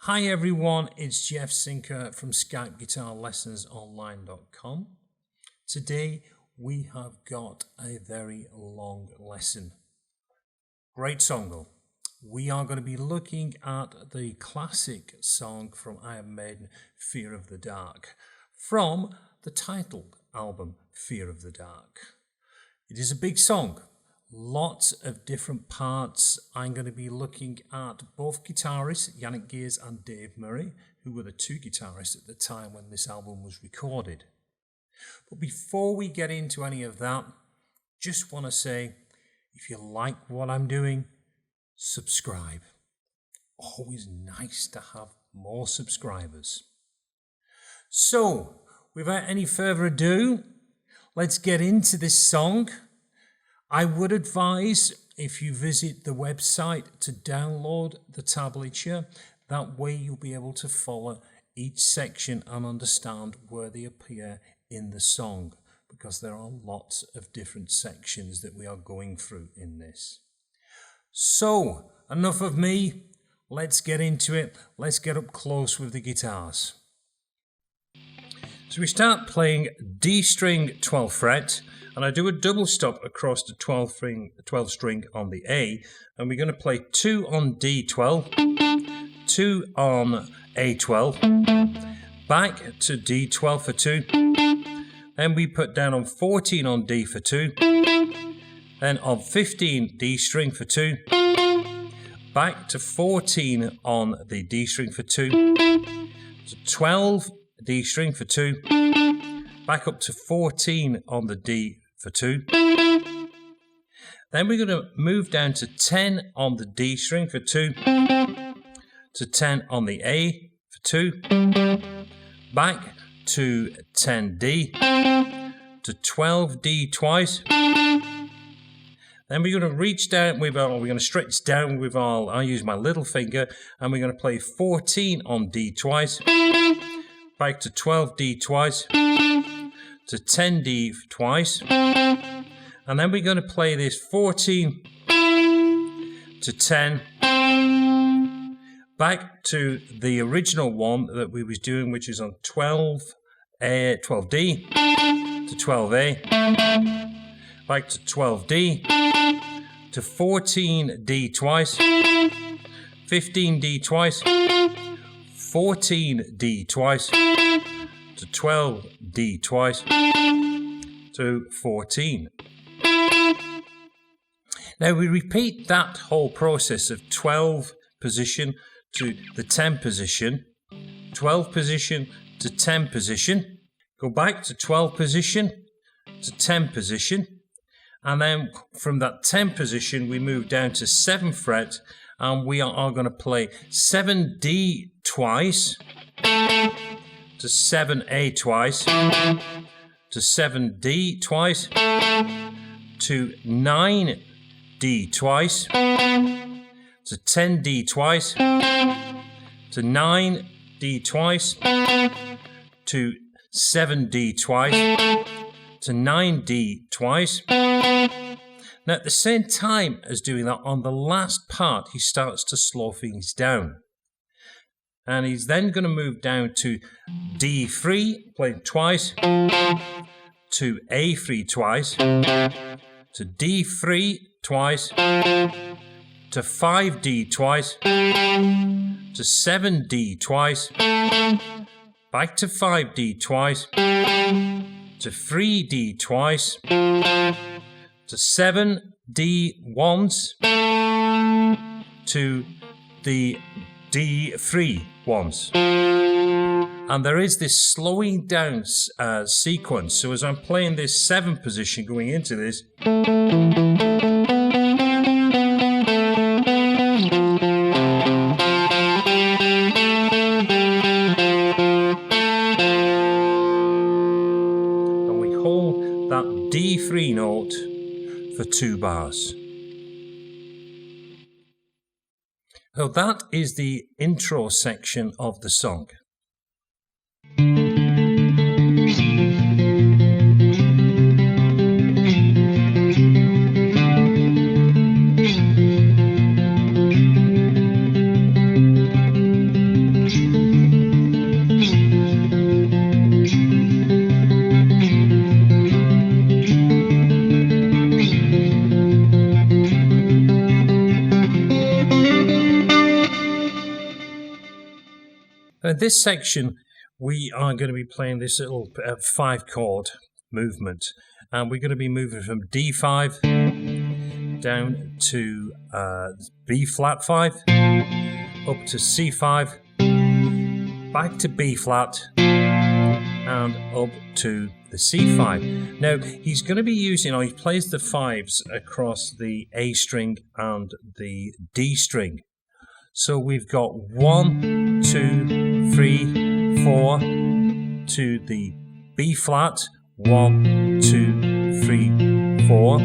Hi everyone, it's Jeff Sinker from Skype Guitar Lessons Online.com. Today we have got a very long lesson. Great song though. We are going to be looking at the classic song from Iron Maiden, Fear of the Dark, from the titled album Fear of the Dark. It is a big song. Lots of different parts. I'm going to be looking at both guitarists, Janick Geers and Dave Murray, who were the two guitarists at the time when this album was recorded. But before we get into any of that, just want to say, if you like what I'm doing, subscribe. Always nice to have more subscribers. So, without any further ado, let's get into this song. I would advise, if you visit the website, to download the tablature. That way you'll be able to follow each section and understand where they appear in the song, because there are lots of different sections that we are going through in this. So, enough of me. Let's get into it. Let's get up close with the guitars. So we start playing D string 12th fret, and I do a double stop across the 12th string on the A, and we're going to play 2 on D12, 2 on A12, back to D12 for 2, then we put down on 14 on D for 2, then on 15 D string for 2, back to 14 on the D string for 2, to 12 D string for 2, back up to 14 on the D for 2. Then we're going to move down to 10 on the D string for 2, to 10 on the A for 2, back to 10D, to 12D twice. Then we're going to reach down with our, we're going to stretch down with our, I use my little finger, and we're going to play 14 on D twice, back to 12D twice, to 10D twice, and then we're going to play this 14 to 10, back to the original one that we was doing, which is on 12D to 12A, back to 12D, to 14D twice, 15D twice, 14D twice, to 12D twice, to 14. Now we repeat that whole process of 12 position to the 10 position, 12 position to 10 position, go back to 12 position to 10 position, and then from that 10 position we move down to 7th fret, and we are going to play 7D twice, to 7A twice, to 7D twice, to 9D twice, to 10D twice, to 9D twice, to 7D twice, to 9D twice. Now at the same time as doing that, on the last part he starts to slow things down. And he's then going to move down to D3, playing twice, to A3 twice, to D3 twice, to 5D twice, to 7D twice, back to 5D twice, to 3D twice, to 7D once, to the D3 once. And there is this slowing down sequence. So as I'm playing this 7th position going into this, and we hold that D3 note for 2 bars. So that is the intro section of the song. In this section, we are going to be playing this little 5-chord movement, and we're going to be moving from D5 down to B flat 5, up to C5, back to B flat, and up to the C5. Now he's going to be using, or he plays the 5s across the A string and the D string. So we've got 1, 2, 3, 4 to the B flat, 1, 2, 3, 4.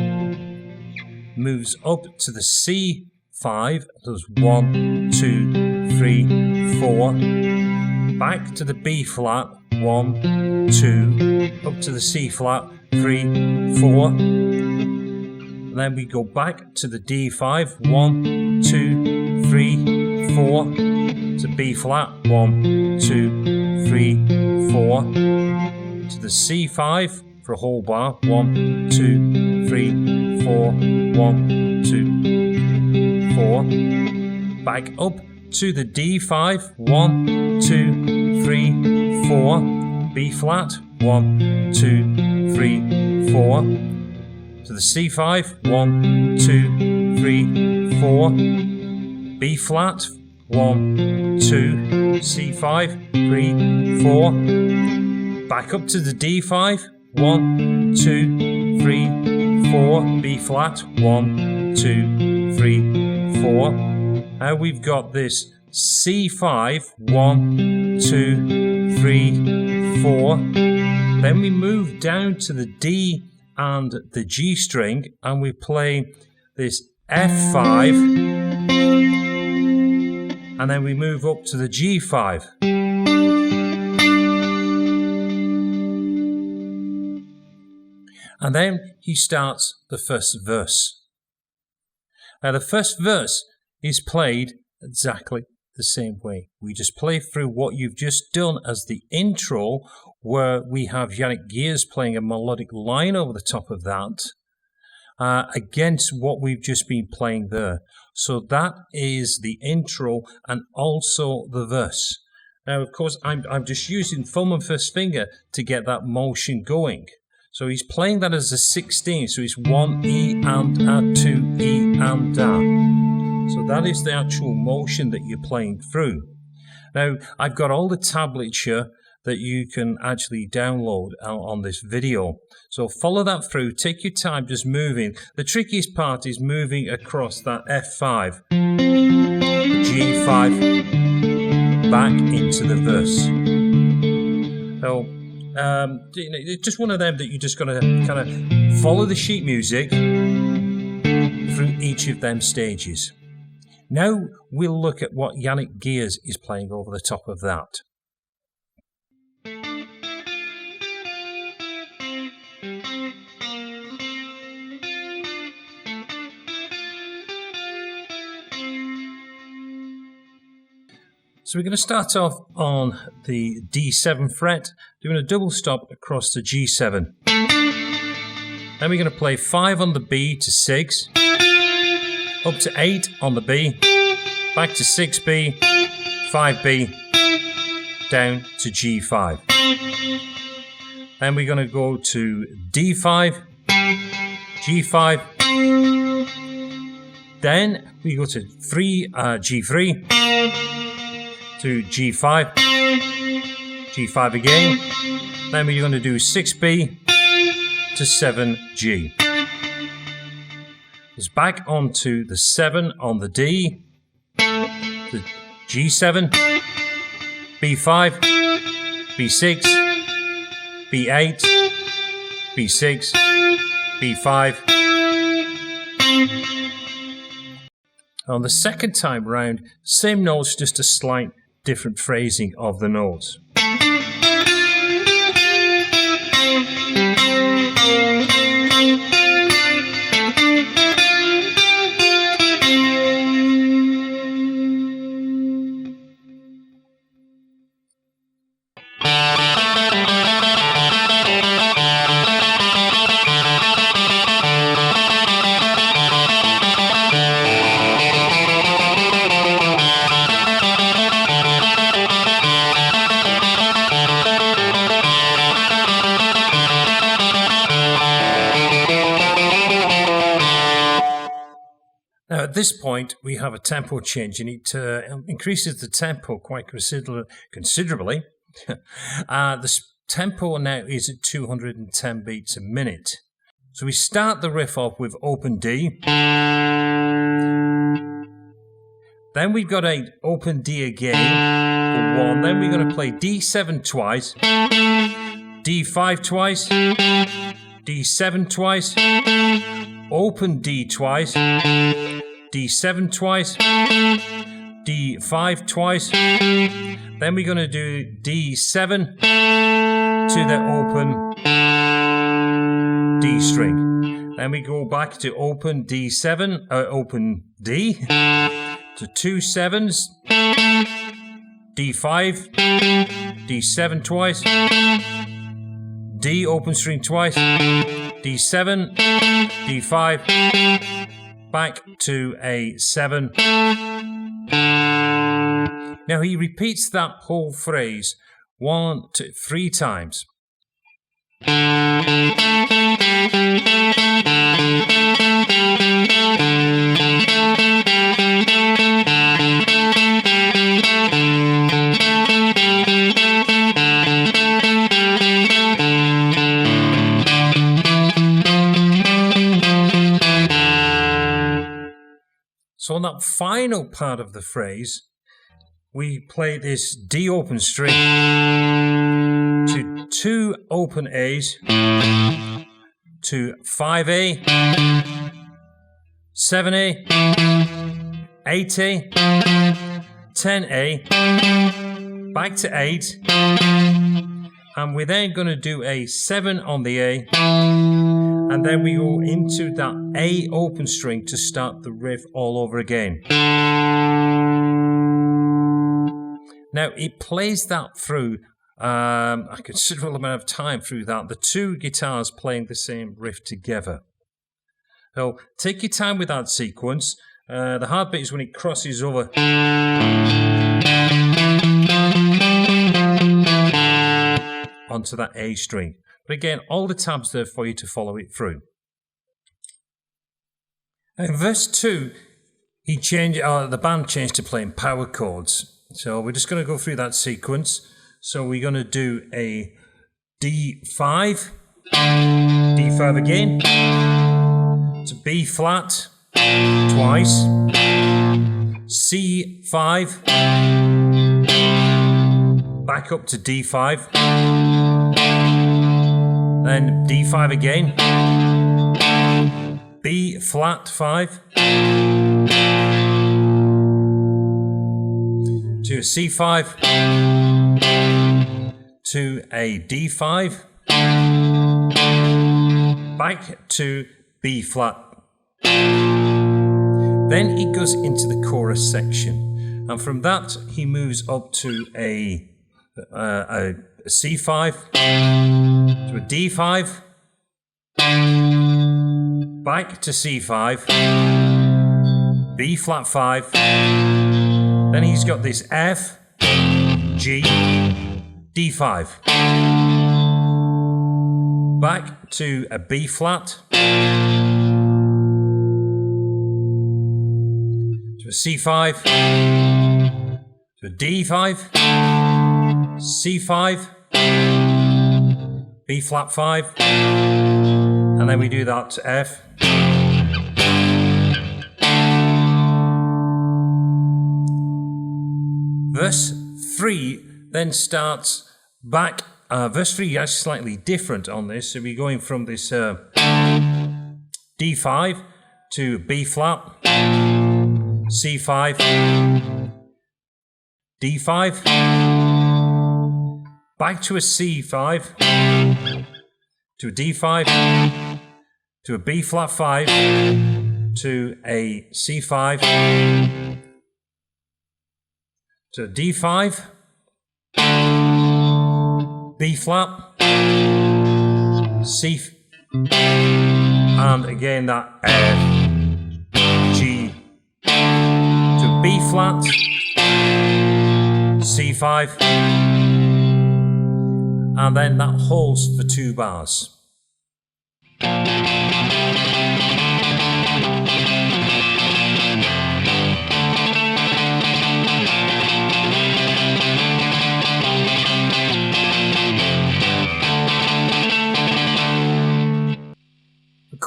Moves up to the C5, does 1, 2, 3, 4. Back to the B flat, 1, 2, up to the C flat, 3, 4. And then we go back to the D5, 1, 2, 3, 4. To B flat, 1, 2, 3, 4. To the C5 for a whole bar, 1, 2, 3, 4, 1, 2, 4. Back up to the D5, 1, 2, 3, 4. B flat, 1, 2, 3, 4. To the C5, 1, 2, 3, 4. B flat, 1, 2, C5, 3, 4. Back up to the D5, 1, 2, 3, 4. B flat, 1, 2, 3, 4. Now we've got this C5, 1, 2, 3, 4. Then we move down to the D and the G string, and we play this F5, and then we move up to the G5. And then he starts the first verse. Now the first verse is played exactly the same way. We just play through what you've just done as the intro, where we have Janick Geers playing a melodic line over the top of that, against what we've just been playing there. So that is the intro and also the verse. Now, of course, I'm just using thumb and first finger to get that motion going. So he's playing that as a 16, so it's 1 E and A, 2 E and A. So that is the actual motion that you're playing through. Now, I've got all the tablature that you can actually download on this video. So follow that through, take your time just moving. The trickiest part is moving across that F5, G5, back into the verse. So, it's just one of them that you just got to kind of follow the sheet music through each of them stages. Now we'll look at what Janick Geers is playing over the top of that. So we're going to start off on the D7 fret, doing a double stop across the G7. Then we're going to play 5 on the B to 6, up to 8 on the B, back to 6B, 5B, down to G5. Then we're going to go to D5, G5, then we go to G3, to G5, G5 again, then we're going to do 6B to 7G. It's back onto the 7 on the D, the G7, B5, B6, B8, B6, B5. On the second time round, same notes, just a slight different phrasing of the notes. this point, we have a tempo change, and it increases the tempo quite considerably. The tempo now is at 210 beats a minute. So we start the riff off with open D. Then we've got an open D again for 1. Then we're going to play D7 twice, D5 twice, D7 twice, open D twice, D7 twice, D5 twice. Then we're going to do D7 to the open D string. Then we go back to open D7, open D, to 2 7s, D5, D7 twice, D open string twice, D7, D5, back to a 7. Now he repeats that whole phrase 1 to 3 times. So on that final part of the phrase, we play this D open string to 2 open A's, to 5A, 7A, 8A, 10A, back to 8, and we're then going to do a 7 on the A, and then we go into that A open string to start the riff all over again. Now, it plays that through a considerable amount of time through that. The 2 guitars playing the same riff together. So, take your time with that sequence. The hard bit is when it crosses over onto that A string. But again, all the tabs there for you to follow it through. In verse 2, the band changed to playing power chords. So we're just going to go through that sequence. So we're going to do a D5, D5 again, to B flat twice, C5, back up to D5, then D5 again, B flat 5, to a C5, to a D5, back to B flat. Then he goes into the chorus section, and from that he moves up to a C5, to a D5, back to C5, B flat 5, then he's got this F, G, D5, back to a B flat, to a C5, to a D5, C5, B flat 5, and then we do that to F. Verse 3 then starts back. Verse 3 is slightly different on this. So we're going from this D5 to B flat, C5, D5, back to a C5, to a D5, to a B flat 5, to a C5, to a D5, B flat, C, and again that F, G, to B flat, C5, and then that holds for 2 bars.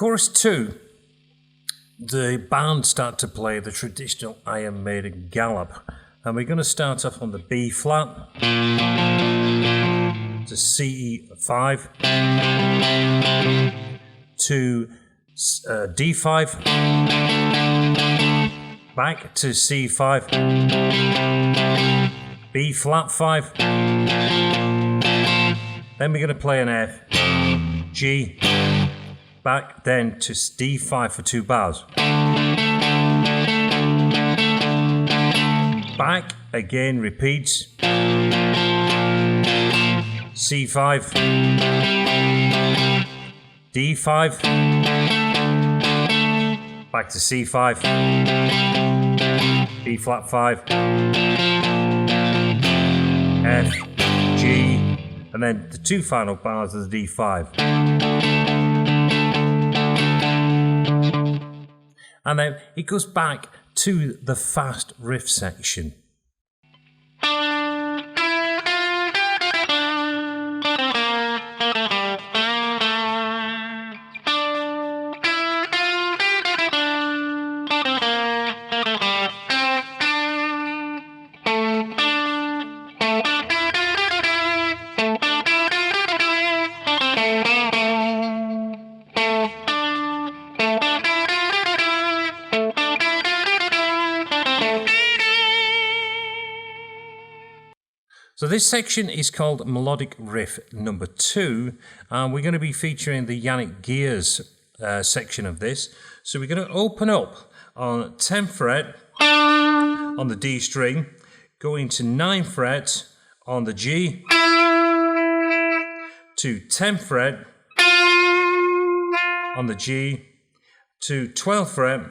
chorus 2, the band start to play the traditional Iron Maiden Gallop, and we're going to start off on the B flat to C5 to D5, back to C5, B flat 5, then we're going to play an F, G, back then to D5 for 2 bars, back again, repeats, C5, D5, back to C5, B flat 5, F, G, and then the 2 final bars of the D5. And then it goes back to the fast riff section. So this section is called Melodic Riff number 2, and we're going to be featuring the Janick Geers section of this. So we're going to open up on 10th fret on the D string, going to 9th fret on the G, to 10th fret on the G, to 12th fret,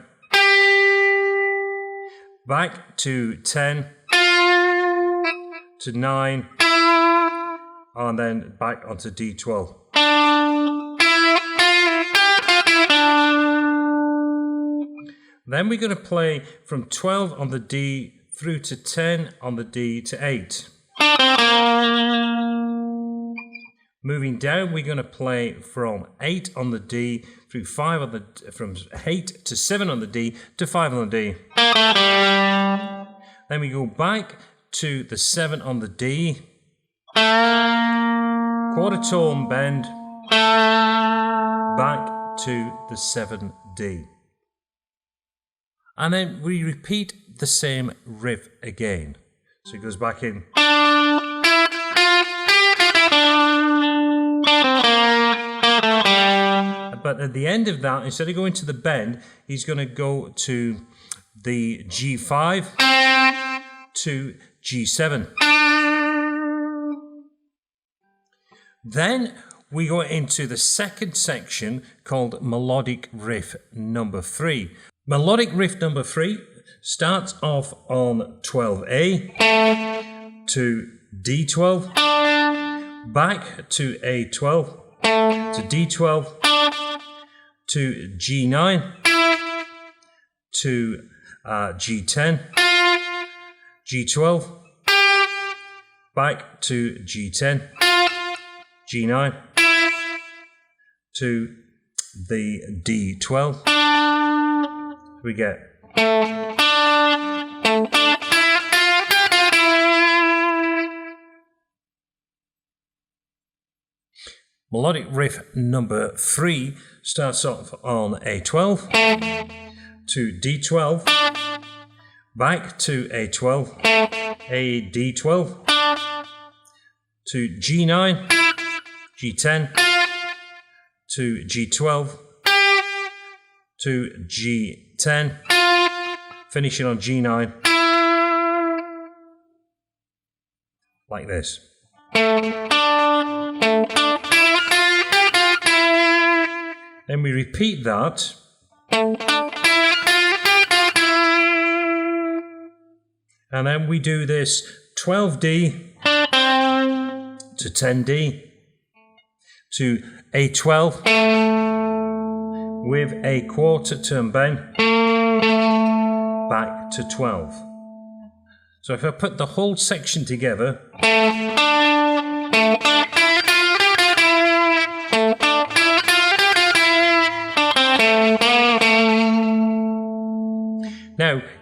back to 10, to 9, and then back onto D12. Then we're going to play from 12 on the D through to 10 on the D to 8. Moving down, we're going to play from 8 on the D through 5 on the, from 8 to 7 on the D to 5 on the D. Then we go back to the 7 on the D, quarter tone bend, back to the 7D. And then we repeat the same riff again. So it goes back in. But at the end of that, instead of going to the bend, he's going to go to the G5 to G7. Then we go into the second section called Melodic Riff number 3. Melodic Riff number 3 starts off on 12A to D12, back to A12, to D12, to G9, to G10, G12, back to G10, G9, to the D12. We get Melodic Riff number 3 starts off on A12 to D12, back to A12, a D12, to G9, G10, to G12, to G10, finishing on G9, like this. Then we repeat that. And then we do this 12D to 10D to A12 with a quarter turn bend back to 12. So if I put the whole section together,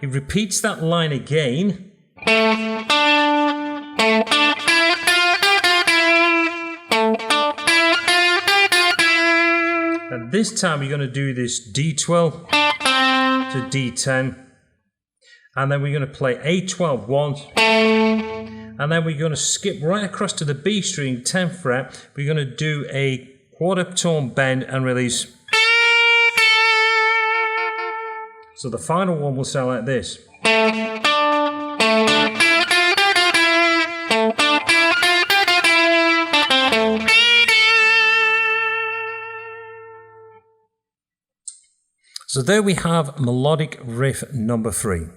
he repeats that line again. And this time we're going to do this D12 to D10. And then we're going to play A12 once. And then we're going to skip right across to the B string, 10th fret. We're going to do a quarter tone bend and release. So the final one will sound like this. So there we have melodic riff number 3.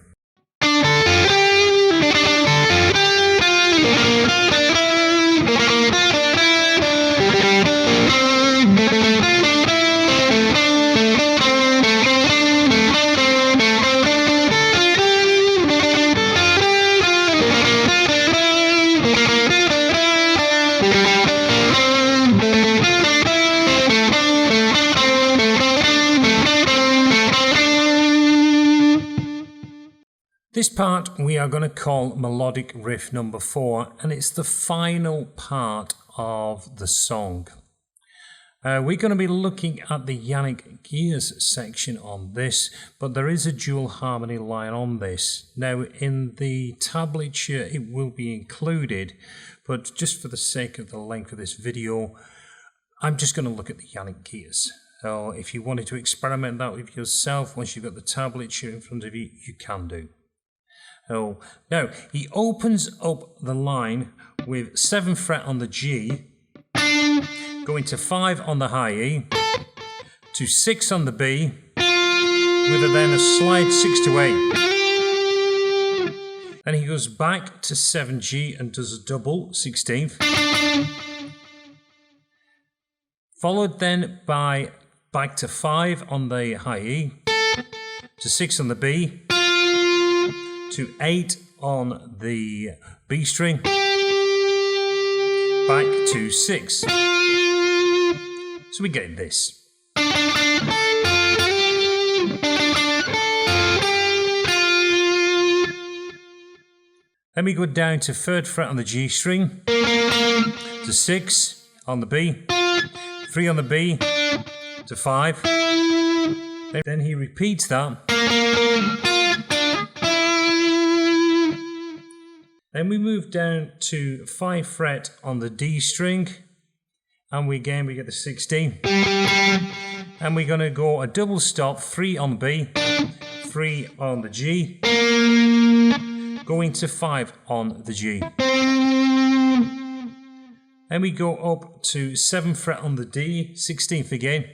This part we are going to call melodic riff number 4, and it's the final part of the song. We're going to be looking at the Janick Geers section on this, but there is a dual harmony line on this. Now in the tablature it will be included, but just for the sake of the length of this video, I'm just going to look at the Janick Geers. So if you wanted to experiment that with yourself, once you've got the tablature in front of you, you can do. Oh, now he opens up the line with 7th fret on the G, going to 5 on the high E, to 6 on the B, with then a slide 6 to 8. Then he goes back to 7G and does a double 16th, followed then by back to 5 on the high E, to 6 on the B, to 8 on the B string, back to 6. So we get this. Then we go down to 3rd fret on the G string, to 6 on the B, 3 on the B, to 5. Then he repeats that. Then we move down to 5th fret on the D string, and we get the 16. And we're going to go a double stop, 3 on the B, 3 on the G, going to 5 on the G. Then we go up to 7th fret on the D, 16th again,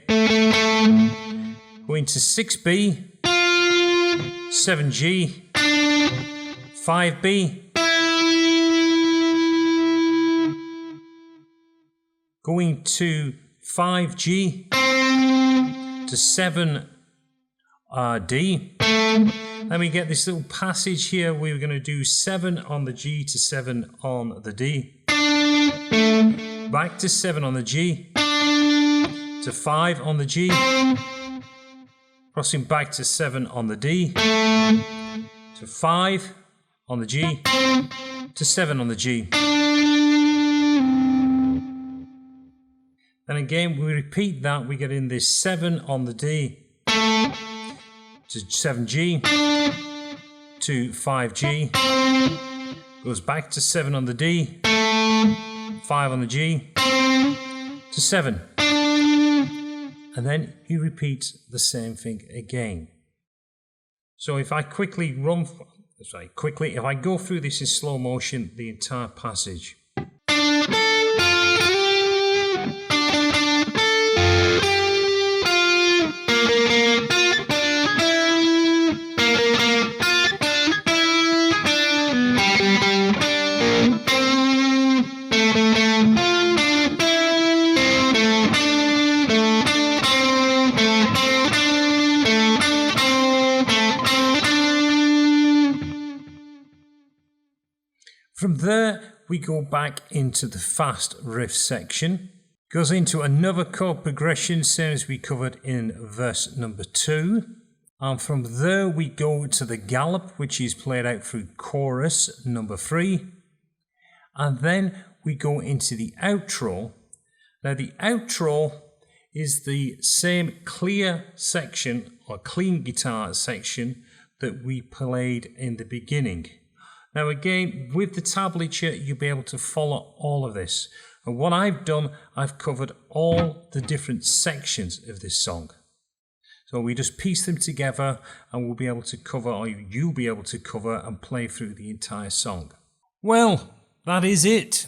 going to 6B, 7G, 5B, going to 5G, to 7D. Then we get this little passage here. We're going to do 7 on the G to 7 on the D. Back to 7 on the G, to 5 on the G, crossing back to 7 on the D, to 5 on the G, to 7 on the G. And again, we repeat that. We get in this 7 on the D, to 7G, to 5G, goes back to 7 on the D, 5 on the G, to 7. And then he repeats the same thing again. So if I quickly if I go through this in slow motion, the entire passage. From there, we go back into the fast riff section. Goes into another chord progression, same as we covered in verse number 2. And from there we go to the Gallop, which is played out through chorus number 3. And then we go into the outro. Now the outro is the same clear section or clean guitar section that we played in the beginning. Now again, with the tablature, you'll be able to follow all of this. And what I've done, I've covered all the different sections of this song. So we just piece them together and we'll be able to cover, or you'll be able to cover and play through the entire song. Well, that is it.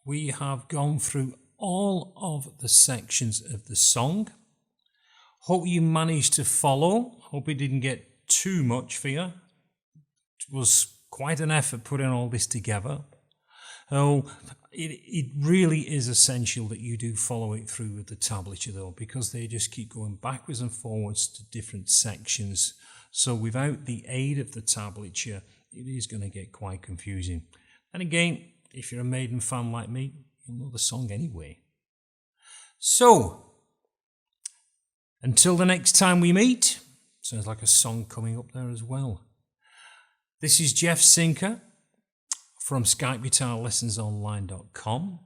We have gone through all of the sections of the song. Hope you managed to follow. Hope it didn't get too much for you. It was quite an effort putting all this together. So it really is essential that you do follow it through with the tablature though, because they just keep going backwards and forwards to different sections. So without the aid of the tablature, it is going to get quite confusing. And again, if you're a Maiden fan like me, you'll know the song anyway. So, until the next time we meet, sounds like a song coming up there as well. This is Jeff Sinker from SkypeGuitarLessonsOnline.com,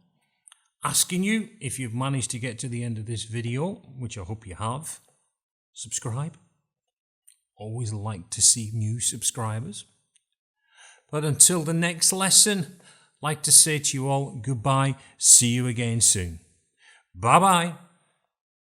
asking you, if you've managed to get to the end of this video, which I hope you have, subscribe. Always like to see new subscribers. But until the next lesson, I'd like to say to you all goodbye. See you again soon. Bye-bye.